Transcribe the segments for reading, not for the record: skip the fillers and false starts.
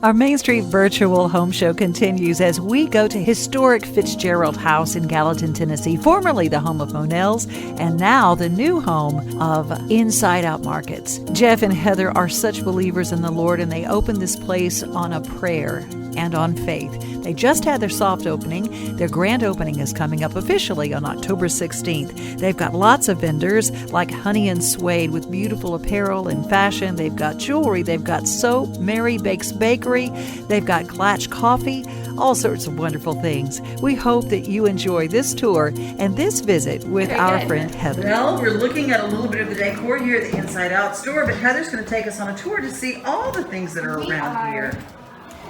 Our Main Street virtual home show continues as we go to historic Fitzgerald House in Gallatin, Tennessee, formerly the home of Monell's and now the new home of Inside Out Markets. Jeff and Heather are such believers in the Lord, and they opened this place on a prayer and on faith. They just had their soft opening. Their grand opening is coming up officially on October 16th. They've got lots of vendors like Honey and Suede with beautiful apparel and fashion. They've got jewelry. They've got soap, Mary Bakes Bakery. They've got Klatch Coffee, all sorts of wonderful things. We hope that you enjoy this tour and this visit with our friend Heather. Well, we're looking at a little bit of the decor here at the Inside Out store, but Heather's going to take us on a tour to see all the things that are around here.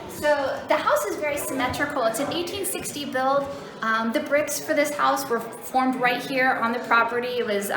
So the house is very symmetrical. It's an 1860 build. The bricks for this house were formed right here on the property. It was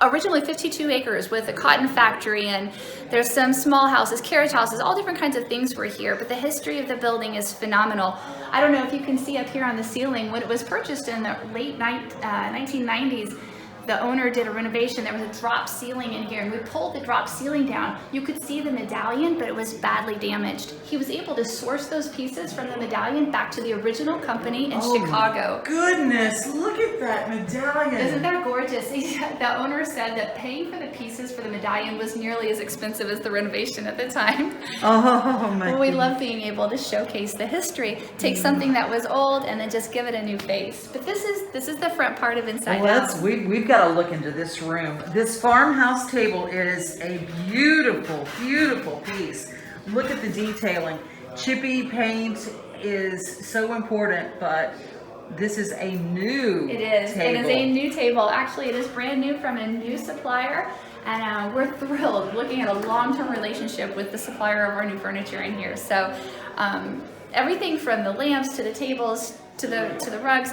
originally 52 acres with a cotton factory, and there's some small houses, carriage houses, all different kinds of things were here, but the history of the building is phenomenal. I don't know if you can see up here on the ceiling, when it was purchased in the late 1990s, the owner did a renovation. There was a drop ceiling in here, and we pulled the drop ceiling down. You could see the medallion, but it was badly damaged. He was able to source those pieces from the medallion back to the original company in Chicago. Goodness, look at that medallion. Isn't that gorgeous? The owner said that paying for the pieces for the medallion was nearly as expensive as the renovation at the time. Oh my! Well, we love being able to showcase the history, take something that was old and then just give it a new face. But this is the front part of Inside Out. We've got to look into this room. This farmhouse table is a beautiful, beautiful piece. Look at the detailing. Chippy paint is so important, but this is a new table. It is a new table. Actually, it is brand new from a new supplier, and we're thrilled looking at a long-term relationship with the supplier of our new furniture in here. So everything from the lamps to the tables to the rugs,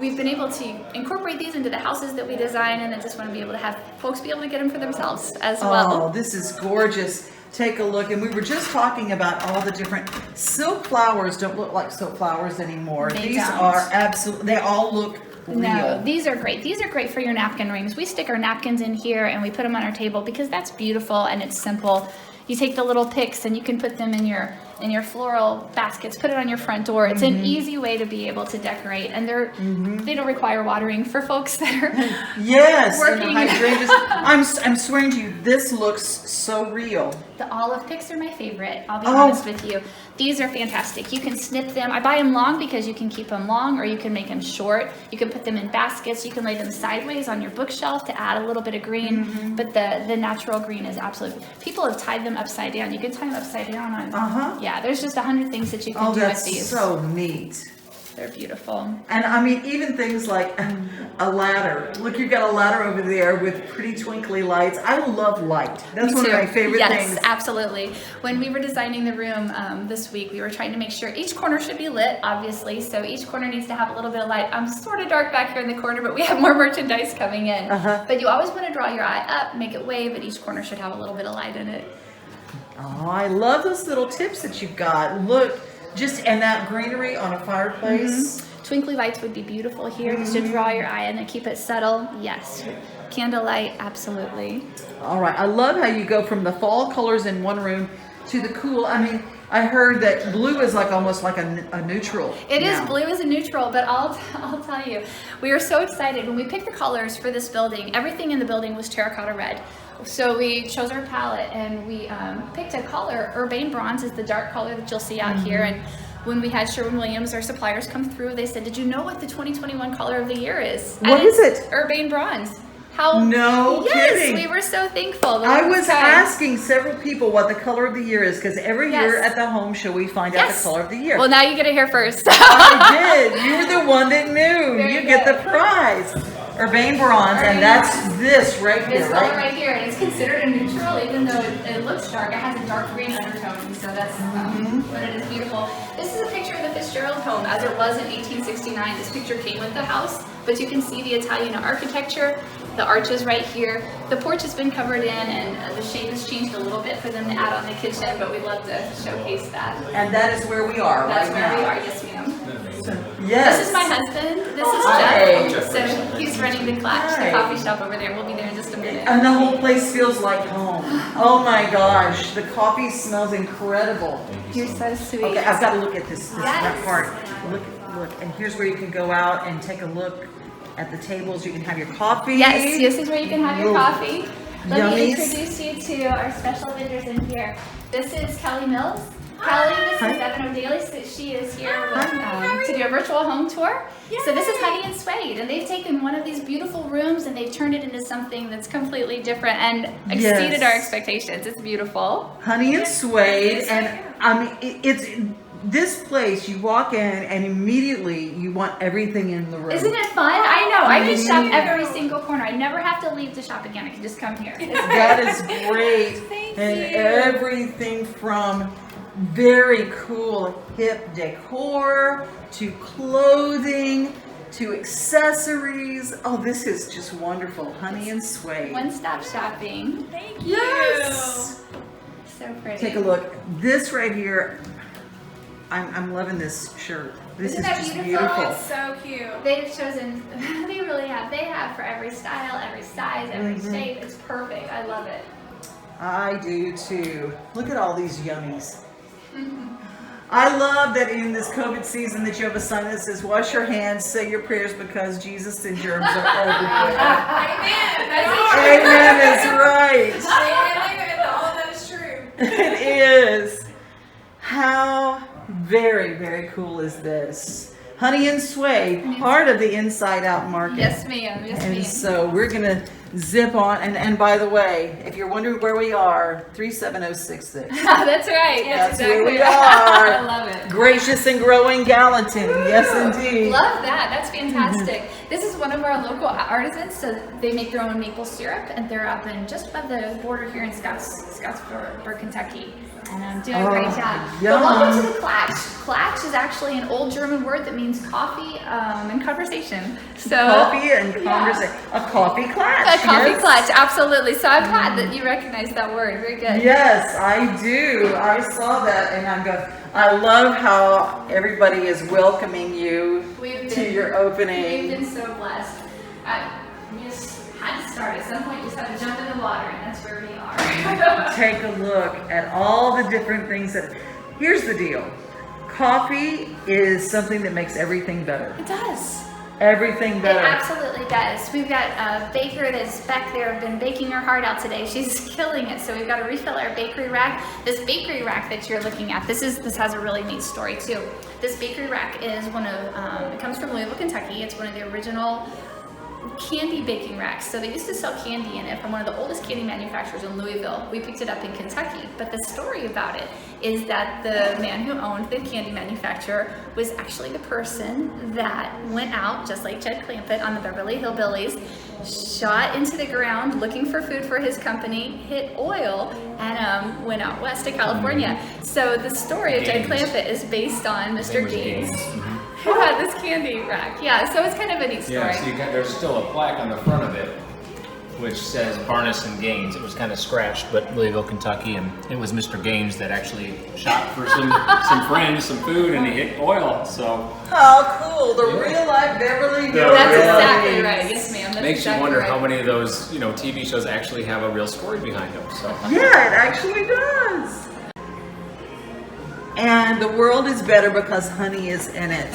we've been able to incorporate these into the houses that we design, and then just want to be able to have folks be able to get them for themselves as well. Oh, this is gorgeous. Take a look. And we were just talking about all the different silk flowers. Don't look like silk flowers anymore. These are absolutely, they all look real. No, these are great. These are great for your napkin rings. We stick our napkins in here and we put them on our table because that's beautiful and it's simple. You take the little picks and you can put them in your floral baskets, put it on your front door. It's an easy way to be able to decorate, and they don't require watering for folks that are working. And the hydrangeas. I'm swearing to you, this looks so real. The olive picks are my favorite. I'll be honest with you. These are fantastic. You can snip them. I buy them long because you can keep them long, or you can make them short. You can put them in baskets. You can lay them sideways on your bookshelf to add a little bit of green. But the natural green is absolutely. People have tied them upside down. You can tie them upside down on. Yeah, there's just 100 things that you can do with these. Oh, that's so neat. They're beautiful. And I mean, even things like a ladder. Look, you've got a ladder over there with pretty twinkly lights. I love light. That's one of my favorite things. Yes, absolutely. When we were designing the room this week, we were trying to make sure each corner should be lit, obviously. So each corner needs to have a little bit of light. I'm sort of dark back here in the corner, but we have more merchandise coming in. But you always want to draw your eye up, make it wave, but each corner should have a little bit of light in it. Oh, I love those little tips that you've got. Look. And that greenery on a fireplace. Twinkly lights would be beautiful here just to draw your eye in and keep it subtle. Yes. Candlelight, absolutely. All right. I love how you go from the fall colors in one room to the cool. I mean, I heard that blue is like almost like a neutral. It is. Blue is a neutral, but I'll tell you, we were so excited when we picked the colors for this building. Everything in the building was terracotta red. So we chose our palette and we picked a color. Urbane Bronze is the dark color that you'll see out here. And when we had Sherwin-Williams, our suppliers, come through, they said, "Did you know what the 2021 color of the year is?" What is it? Urbane Bronze. No kidding. Yes, we were so thankful. I was asking several people what the color of the year is, because every year at the home show we find out the color of the year. Well, now you get to hear first. I did. You were the one that knew. You get the prize. Urbane Bronze, and that's this right here. This color right here, and it's considered a neutral, even though it looks dark. It has a dark green undertone, so that's but it is beautiful. This is a picture of the Fitzgerald home as it was in 1869. This picture came with the house, but you can see the Italian architecture, the arches right here. The porch has been covered in, and the shape has changed a little bit for them to add on the kitchen, but we'd love to showcase that. And that is where we are That's right now. where we are, yes ma'am. Yes. This is my husband. This is Hi. Jeff. So he's running the Clutch, Hi. the coffee shop over there. We'll be there in just a minute. And the whole place feels like home. Oh my gosh, the coffee smells incredible. You're so sweet. Okay, I've got to look at this Yes. front part. Look, and here's where you can go out and take a look at the tables. You can have your coffee. Yes, this is where you can have your Little coffee. Let me yummies. introduce you to our special vendors in here. This is Kelly Mills. Kelly, this Hi. is Evan O'Daly. So she is here with, Hi. to do a virtual home tour. So this is Honey and Suede, and they've taken one of these beautiful rooms and they've turned it into something that's completely different and exceeded Yes. our expectations. It's beautiful. Honey and Suede, and I mean it's this place. You walk in and immediately you want everything in the room. Isn't it fun? I know. I can shop every single corner. I never have to leave to shop again. I can just come here. It's That is great. Thank And you. everything from very cool hip decor to clothing to accessories. Oh, this is just wonderful. Honey and Suede. One-stop shopping. Thank you. Yes. So pretty. Take a look. This right here, I'm loving this shirt. This Isn't is that just beautiful? beautiful. Oh, it's so cute. They've chosen, they really have. They have for every style, every size, every Mm-hmm. shape. It's perfect. I love it. I do too. Look at all these yummies. I love that in this COVID season that you have a sign that says, wash your hands, say your prayers because Jesus and germs are everywhere. Amen. Amen is right. Amen. All of that is true. It is. How very, very cool is this? Honey and Suede, part of the Inside Out market. Yes, ma'am. Yes, And ma'am. so we're gonna zip on, and by the way, if you're wondering where we are, 37066. That's right. That's exactly where we right. I are. love it. Gracious and growing Gallatin. Yes, indeed. Love that. That's fantastic. This is one of our local artisans. So they make their own maple syrup, and they're up in just above the border here in Scottsboro, Kentucky. And I'm doing a great job. But yum. welcome to the Klatsch. Klatsch is actually an old German word that means coffee and conversation. So Coffee and yeah. conversation. A coffee clash. A coffee yes. clutch, absolutely. So I'm glad that you recognize that word. Very good. Yes, I do. I saw that, and I'm going. I love how everybody is welcoming you We've to been- your We've opening. been so blessed. We just had to start. At some point, just had to jump in the water, and that's where we are. Take a look at all the different things that. Here's the deal. Coffee is something that makes everything better. It does. Everything It better. absolutely does. We've got a baker that's back there, been baking her heart out today. She's killing it. So we've got to refill our bakery rack. This bakery rack that you're looking at, this has a really neat story too. This bakery rack is one of, it comes from Louisville, Kentucky. It's one of the original candy baking racks. So they used to sell candy in it from one of the oldest candy manufacturers in Louisville. We picked it up in Kentucky. But the story about it is that the man who owned the candy manufacturer was actually the person that went out, just like Jed Clampett on the Beverly Hillbillies, shot into the ground looking for food for his company, hit oil, and went out west to California. So the story of Jed Clampett is based on Mr. Gaines, who had this candy rack. Yeah, so it's kind of a neat story. Yeah, so there's still a plaque on the front of it which says Barnes and Gaines. It was kind of scratched, but Louisville, Kentucky, and it was Mr. Gaines that actually shot for some friends, some food, and he hit oil. So How cool! The real life Beverly Hills. That's Yeah. exactly right. Yes, ma'am. That's makes exactly you wonder right. how many of those TV shows actually have a real story behind them. So Yeah, it actually does. And the world is better because honey is in it.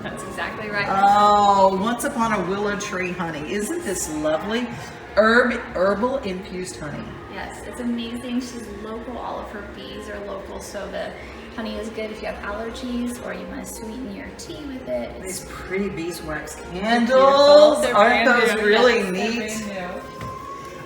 That's exactly right. Oh, once upon a willow tree honey. Isn't this lovely? Herbal infused honey. Yes, it's amazing. She's local. All of her bees are local, so the honey is good if you have allergies or you want to sweeten your tea with it. It's These pretty beeswax beautiful. candles. They're Aren't brand those new. really Yes, they're neat? brand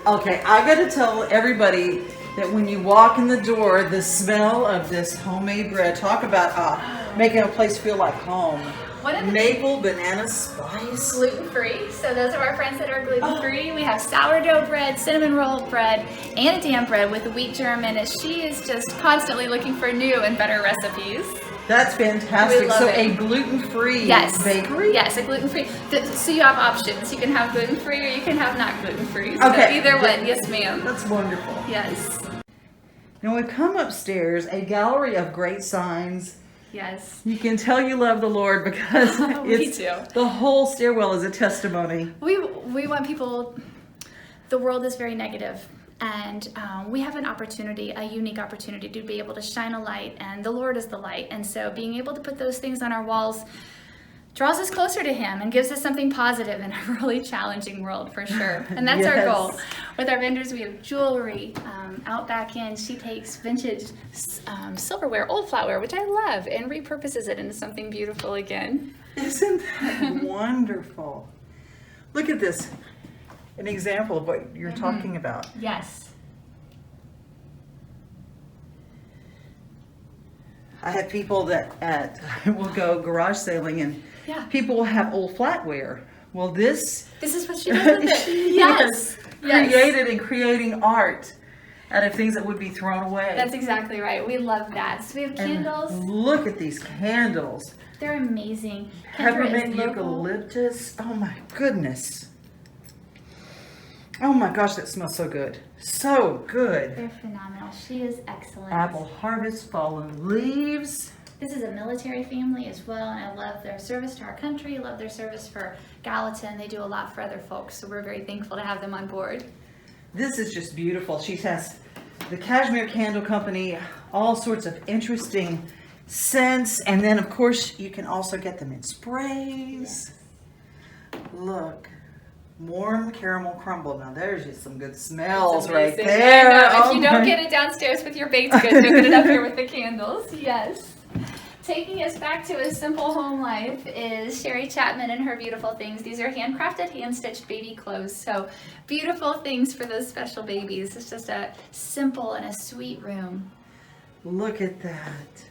Okay, I gotta tell everybody that when you walk in the door, the smell of this homemade bread, talk about making a place feel like home. One of the Maple banana spice. gluten-free. So those are our friends that are gluten-free. We have sourdough bread, cinnamon roll bread, and a damn bread with wheat germ in it. She is just constantly looking for new and better recipes. That's fantastic. We love So it. a gluten-free Yes. bakery? Yes, a gluten-free. So you have options. You can have gluten-free or you can have not gluten-free. So Okay. either one. Yes, ma'am. That's wonderful. Yes. Now we come upstairs, a gallery of great signs. Yes. You can tell you love the Lord because Me too. the whole stairwell is a testimony. We want people, the world is very negative, and we have an opportunity, a unique opportunity to be able to shine a light, and the Lord is the light. And so being able to put those things on our walls draws us closer to Him and gives us something positive in a really challenging world, for sure. And that's our Yes. goal. With our vendors, we have jewelry. Out back in, she takes vintage silverware, old flatware, which I love, and repurposes it into something beautiful again. Isn't that wonderful? Look at this. An example of what you're talking about. Yes. I have people that will go garage sailing and Yeah. people will have old flatware. Well, this This is what she does with it. she Yes. has Yes. created and creating art out of things that would be thrown away. That's exactly right. We love that. So we have And candles. look at these candles. They're amazing. Kendra Peppermint is local. eucalyptus. Oh my goodness. Oh my gosh, that smells so good. So good. They're phenomenal. She is excellent. Apple harvest, fallen leaves. This is a military family as well, and I love their service to our country. I love their service for Gallatin. They do a lot for other folks, so we're very thankful to have them on board. This is just beautiful. She has the Cashmere Candle Company, all sorts of interesting scents, and then of course you can also get them in sprays. Look, warm caramel crumble. Now there's just some good smells right Amazing. there. I know. If Oh you don't my- get it downstairs with your baked goods, you'll get it up here with the candles. Yes. Taking us back to a simple home life is Sherry Chapman and her beautiful things. These are handcrafted, hand-stitched baby clothes. So beautiful things for those special babies. It's just a simple and a sweet room. Look at that.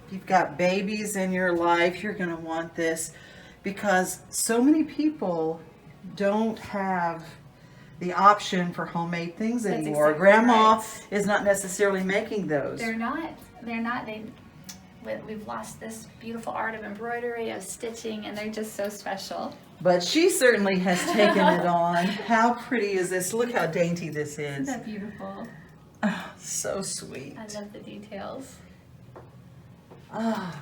If you've got babies in your life, you're going to want this because so many people don't have the option for homemade things That's anymore. exactly Grandma right. is not necessarily making those. They're not. We've lost this beautiful art of embroidery, of stitching, and they're just so special. But she certainly has taken it on. How pretty is this? Look how dainty this Isn't is. that beautiful? Oh, so sweet. I love the details. Ah,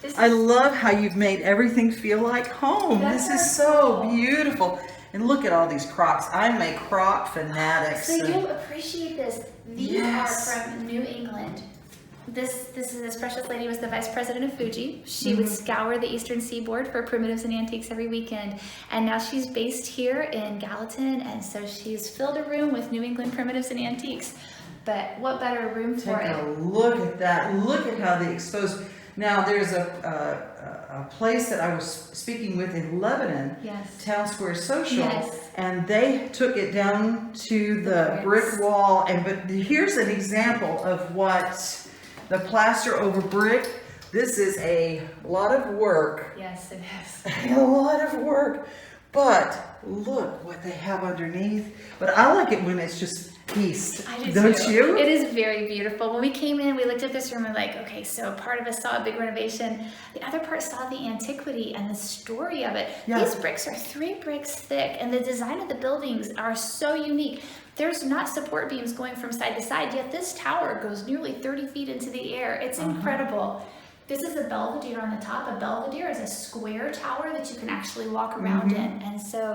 This I is- love how you've made everything feel like home. That's This is our so goal. beautiful. And look at all these crocks. I'm a croc fanatic. So you'll appreciate this. These Yes. are from New England. This is this precious lady was the vice president of Fuji. She would scour the eastern seaboard for primitives and antiques every weekend. And now she's based here in Gallatin, and so she's filled a room with New England primitives and antiques. But what better room Take for a it? look at that. Look at how they exposed. Now there's a place that I was speaking with in Lebanon, Yes. Town Square Social, Yes. and they took it down to the bricks. brick wall. But here's an example of what the plaster over brick. This is a lot of work. Yes, it is. A lot of work. But look what they have underneath. But I like it when it's just pieced. I do Don't too. you? It is very beautiful. When we came in, we looked at this room and we're like, okay, so part of us saw a big renovation. The other part saw the antiquity and the story of it. Yeah. These bricks are 3 bricks thick, and the design of the buildings are so unique. There's not support beams going from side to side, yet this tower goes nearly 30 feet into the air. It's incredible. This is a belvedere on the top. A belvedere is a square tower that you can actually walk around in. And so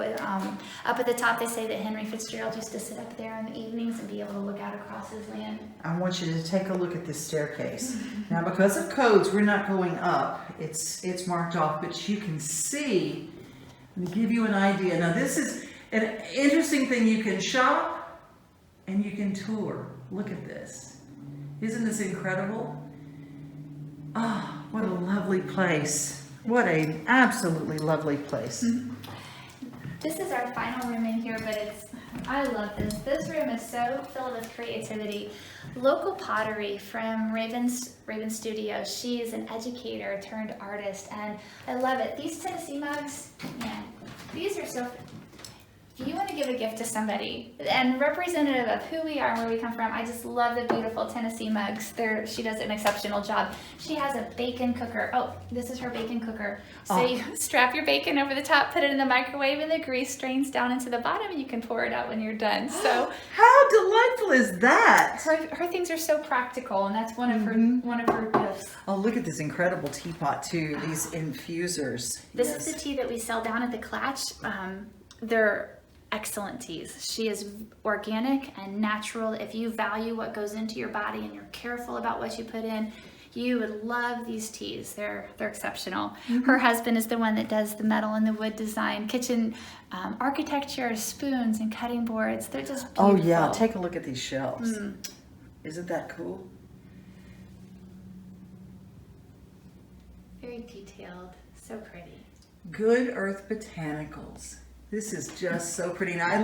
up at the top, they say that Henry Fitzgerald used to sit up there in the evenings and be able to look out across his land. I want you to take a look at this staircase. Now, because of codes, we're not going up. It's marked off, but you can see, to give you an idea. Now, this is an interesting thing. You can shop and you can tour. Look at this. Isn't this incredible? Oh, what a lovely place. What an absolutely lovely place. This is our final room in here, but I love this. This room is so filled with creativity. Local pottery from Raven Studio. She is an educator turned artist, and I love it. These Tennessee mugs, man, these are so, If you want to give a gift to somebody, and representative of who we are and where we come from, I just love the beautiful Tennessee mugs. She does an exceptional job. She has a bacon cooker. Oh, this is her bacon cooker. So you strap your bacon over the top, put it in the microwave, and the grease drains down into the bottom, and you can pour it out when you're done. So how delightful is that? her things are so practical, and that's one of her gifts. Oh, look at this incredible teapot too. These infusers. This is the tea that we sell down at the Clatch. They're excellent teas. She is organic and natural. If you value what goes into your body and you're careful about what you put in, you would love these teas. They're exceptional. Her husband is the one that does the metal and the wood design, kitchen architecture, spoons and cutting boards. They're just beautiful. Oh yeah, take a look at these shelves. Isn't that cool? Very detailed, so pretty. Good Earth Botanicals. This is just so pretty. Now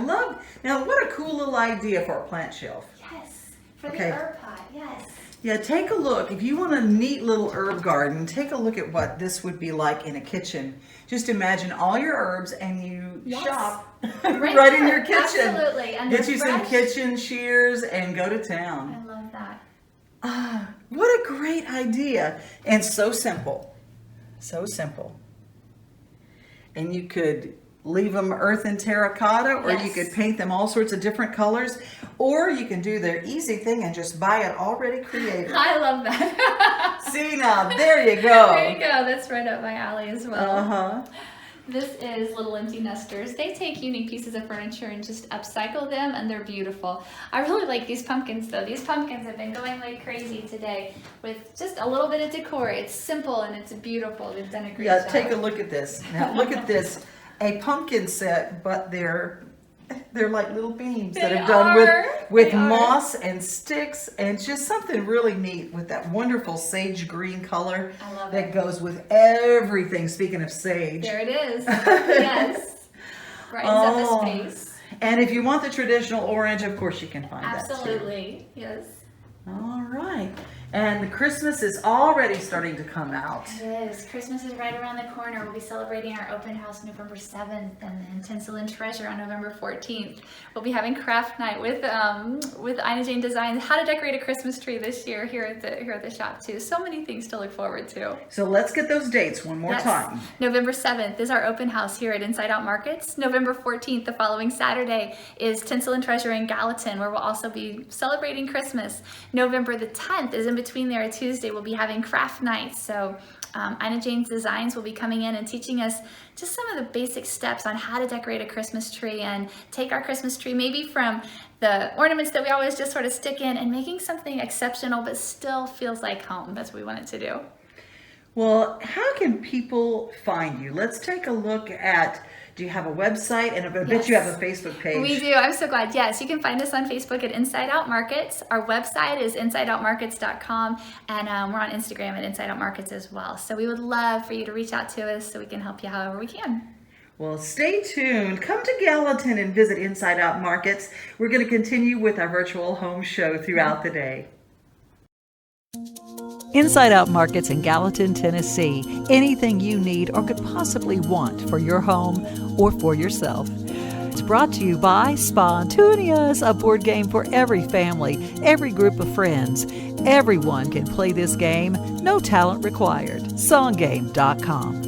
what a cool little idea for a plant shelf. Yes, for the Okay. herb pot, yes. Yeah, take a look. If you want a neat little herb garden, take a look at what this would be like in a kitchen. Just imagine all your herbs and you shop right in your kitchen. Absolutely. And Get they're you some fresh. kitchen shears and go to town. I love that. What a great idea. And so simple. So simple. And you could leave them earth and terracotta, or you Yes. could paint them all sorts of different colors, or you can do the easy thing and just buy it already created. I love that. See now, there you go. There you go. That's right up my alley as well. Uh-huh. This is Little Empty Nesters. They take unique pieces of furniture and just upcycle them, and they're beautiful. I really like these pumpkins though. These pumpkins have been going like crazy today with just a little bit of decor. It's simple and it's beautiful. They've done a great Yeah, job. take a look at this. Now look at this. A pumpkin set, but they're like little beams that They are done are. with They are. moss and sticks, and just something really neat with that wonderful sage green color I love that it. goes with everything. Speaking of sage. There it is. Yes. Brightens up Oh. the space. And if you want the traditional orange, of course you can find that too. Absolutely. Yes. All right. And Christmas is already starting to come out. It is. Christmas is right around the corner. We'll be celebrating our open house November 7th and then Tinsel and Treasure on November 14th. We'll be having craft night with Ina Jane Designs, how to decorate a Christmas tree this year here at the shop too. So many things to look forward to. So let's get those dates one more Yes. time. November 7th is our open house here at Inside Out Markets. November 14th, the following Saturday, is Tinsel and Treasure in Gallatin, where we'll also be celebrating Christmas. November the 10th is in between there, a Tuesday. We'll be having craft night. So Ina Jane's Designs will be coming in and teaching us just some of the basic steps on how to decorate a Christmas tree and take our Christmas tree maybe from the ornaments that we always just sort of stick in and making something exceptional but still feels like home. That's what we want it to do. Well, how can people find you? Let's take a look at, do you have a website? And I bet Yes. you have a Facebook page. We do. I'm so glad. Yes, you can find us on Facebook at Inside Out Markets. Our website is insideoutmarkets.com, and we're on Instagram at Inside Out Markets as well. So we would love for you to reach out to us so we can help you however we can. Well, stay tuned. Come to Gallatin and visit Inside Out Markets. We're going to continue with our virtual home show throughout the day. Inside Out Markets in Gallatin, Tennessee. Anything you need or could possibly want for your home or for yourself. It's brought to you by Spontunious, a board game for every family, every group of friends. Everyone can play this game, no talent required. Songgame.com.